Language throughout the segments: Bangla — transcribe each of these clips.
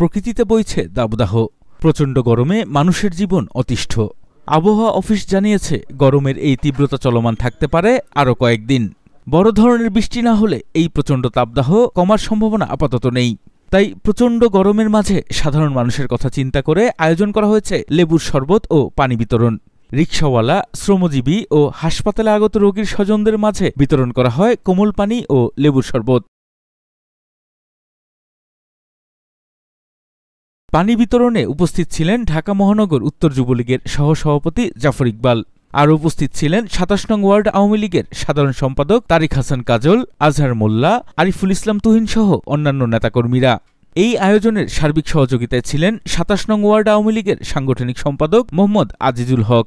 প্রকৃতিতে বইছে দাবদাহ। প্রচণ্ড গরমে মানুষের জীবন অতিষ্ঠ। আবহাওয়া অফিস জানিয়েছে গরমের এই তীব্রতা চলমান থাকতে পারে আরও কয়েকদিন। বড় ধরনের বৃষ্টি না হলে এই প্রচণ্ড তাপদাহ কমার সম্ভাবনা আপাতত নেই। তাই প্রচণ্ড গরমের মাঝে সাধারণ মানুষের কথা চিন্তা করে আয়োজন করা হয়েছে লেবুর শরবত ও পানি বিতরণ। রিকশাওয়ালা, শ্রমজীবী ও হাসপাতালে আগত রোগীর স্বজনদের মাঝে বিতরণ করা হয় কোমল পানি ও লেবুর শরবত। পানি বিতরণে উপস্থিত ছিলেন ঢাকা মহানগর উত্তর যুবলীগের সহসভাপতি জাফর ইকবাল। আর উপস্থিত ছিলেন ২৭ নং ওয়ার্ড আওয়ামী লীগের সাধারণ সম্পাদক তারিক হাসান কাজল, আজহার মোল্লা, আরিফুল ইসলাম তুহিন সহ অন্যান্য নেতাকর্মীরা। এই আয়োজনের সার্বিক সহযোগিতায় ছিলেন ২৭ নং ওয়ার্ড আওয়ামী লীগের সাংগঠনিক সম্পাদক মোহাম্মদ আজিজুল হক।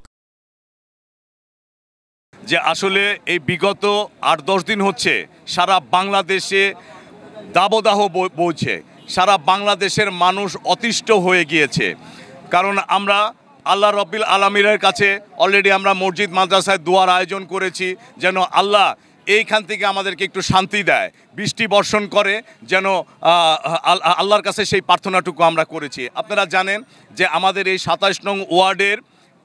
যে আসলে এই বিগত ৮-১০ দিন হচ্ছে সারা বাংলাদেশে দাবদাহ বইছে, সারা বাংলাদেশের মানুষ অতিষ্ঠ হয়ে গিয়েছে। কারণ আমরা আল্লাহ রব্বিল আলামিনের কাছে অলরেডি আমরা মসজিদ মাদ্রাসায় দোয়ার আয়োজন করেছি যেন আল্লাহ এইখান থেকে আমাদেরকে একটু শান্তি দেয়, বৃষ্টি বর্ষণ করে, যেন আল্লাহর কাছে সেই প্রার্থনাটুকু আমরা করেছি। আপনারা জানেন যে আমাদের এই ২৭ নং ওয়ার্ডের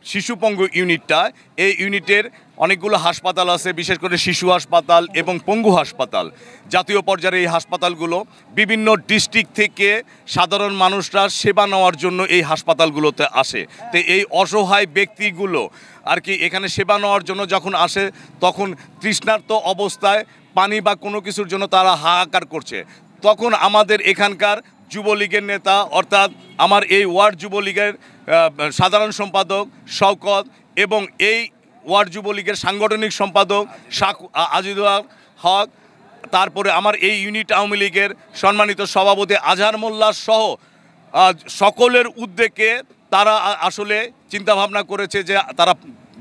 শিশুপঙ্গু ইউনিটটা, এই ইউনিটের অনেকগুলো হাসপাতাল আছে, বিশেষ করে শিশু হাসপাতাল এবং পঙ্গু হাসপাতাল। জাতীয় পর্যায়ের এই হাসপাতালগুলো বিভিন্ন ডিস্ট্রিক্ট থেকে সাধারণ মানুষরা সেবা নেওয়ার জন্য এই হাসপাতালগুলোতে আসে। তো এই অসহায় ব্যক্তিগুলো আর কি এখানে সেবা নেওয়ার জন্য যখন আসে তখন তৃষ্ণার্ত অবস্থায় পানি বা কোনো কিছুর জন্য তারা হাহাকার করছে। তখন আমাদের এখানকার যুবলীগের নেতা অর্থাৎ আমার এই ওয়ার্ড যুবলীগের সাধারণ সম্পাদক শওকত এবং এই ওয়ার্ড যুবলীগের সাংগঠনিক সম্পাদক আজিজুল হক, তারপরে আমার এই ইউনিট আওয়ামী লীগের সম্মানিত সভাপতি আজহার মোল্লা সহ সকলের উদ্যোগে তারা আসলে চিন্তাভাবনা করেছে যে তারা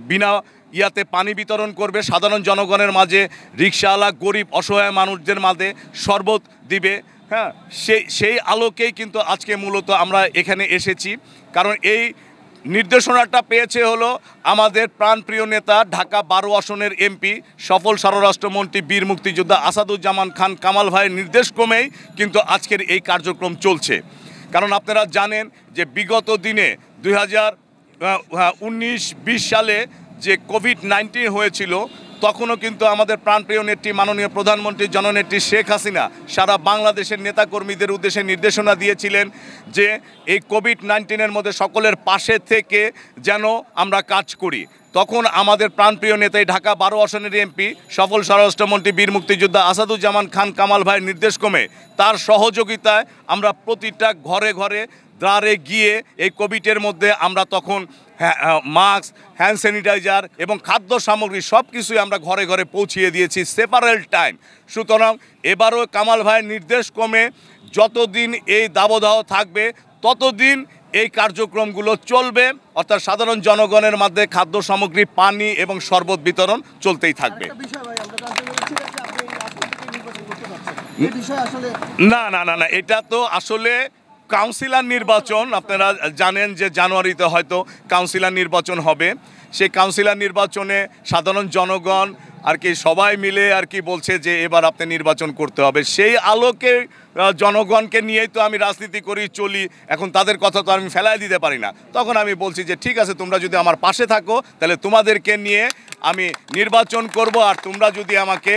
বিনা ইয়াতে পানি বিতরণ করবে সাধারণ জনগণের মাঝে, রিকশাওয়ালা, গরিব, অসহায় মানুষদের মাঝে শরবত দিবে। হ্যাঁ, সেই আলোকেই কিন্তু আজকে মূলত আমরা এখানে এসেছি। কারণ এই নির্দেশনাটা পেয়েছে হলো আমাদের প্রাণপ্রিয় নেতা ঢাকা ১২ আসনের এমপি সফল স্বরাষ্ট্রমন্ত্রী বীর মুক্তিযোদ্ধা আসাদুজ্জামান খান কামাল ভাইয়ের নির্দেশক্রমেই কিন্তু আজকের এই কার্যক্রম চলছে। কারণ আপনারা জানেন যে বিগত দিনে ২০১৯-২০ সালে যে কোভিড-19 হয়েছিল তখনও কিন্তু আমাদের প্রাণপ্রিয় নেত্রী মাননীয় প্রধানমন্ত্রী জননেত্রী শেখ হাসিনা সারা বাংলাদেশের নেতাকর্মীদের উদ্দেশ্যে নির্দেশনা দিয়েছিলেন যে এই কোভিড-19-এর মধ্যে সকলের পাশে থেকে যেন আমরা কাজ করি। তখন আমাদের প্রাণপ্রিয় নেতাই ঢাকা ১২ আসনের এমপি সফল স্বরাষ্ট্রমন্ত্রী বীর মুক্তিযোদ্ধা আসাদুজ্জামান খান কামাল ভাইয়ের নির্দেশক্রমে তার সহযোগিতায় আমরা প্রতিটা ঘরে ঘরে দ্বারে গিয়ে এই কোভিডের মধ্যে আমরা তখন মাস্ক, হ্যান্ড স্যানিটাইজার এবং খাদ্য সামগ্রী সব কিছুই আমরা ঘরে ঘরে পৌঁছিয়ে দিয়েছি সেপারেট টাইম। সুতরাং এবারও কামাল ভাইয়ের নির্দেশক্রমে যতদিন এই দাবদাহ থাকবে ততদিন এই কার্যক্রমগুলো চলবে, অর্থাৎ সাধারণ জনগণের মধ্যে খাদ্য সামগ্রী, পানি এবং শরবত বিতরণ চলতেই থাকবে। না না না না এটা তো আসলে কাউন্সিলর নির্বাচন। আপনারা জানেন যে জানুয়ারিতে হয়তো কাউন্সিলর নির্বাচন হবে। সেই কাউন্সিলর নির্বাচনে সাধারণ জনগণ আর কি সবাই মিলে আর কি বলছে যে এবার আপনি নির্বাচন করতে হবে। সেই আলোকে জনগণকে নিয়েই তো আমি রাজনীতি করি, চলি। এখন তাদের কথা তো আমি ফেলাই দিতে পারি না। তখন আমি বলছি যে ঠিক আছে, তোমরা যদি আমার পাশে থাকো তাহলে তোমাদেরকে নিয়ে আমি নির্বাচন করব, আর তোমরা যদি আমাকে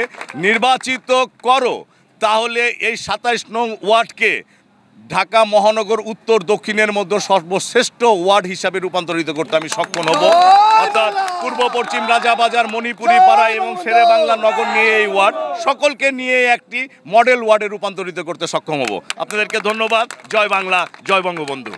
নির্বাচিত করো তাহলে এই ২৭ নং ওয়ার্ডকে ঢাকা মহানগর উত্তর দক্ষিণের মধ্যে সর্বশ্রেষ্ঠ ওয়ার্ড হিসাবে রূপান্তরিত করতে আমি সক্ষম হব। অর্থাৎ পূর্ব পশ্চিম রাজাবাজার, মণিপুরি পাড়া এবং শেরে বাংলা নগর নিয়ে এই ওয়ার্ড সকলকে নিয়ে একটি মডেল ওয়ার্ডে রূপান্তরিত করতে সক্ষম হব। আপনাদেরকে ধন্যবাদ। জয় বাংলা, জয় বঙ্গবন্ধু।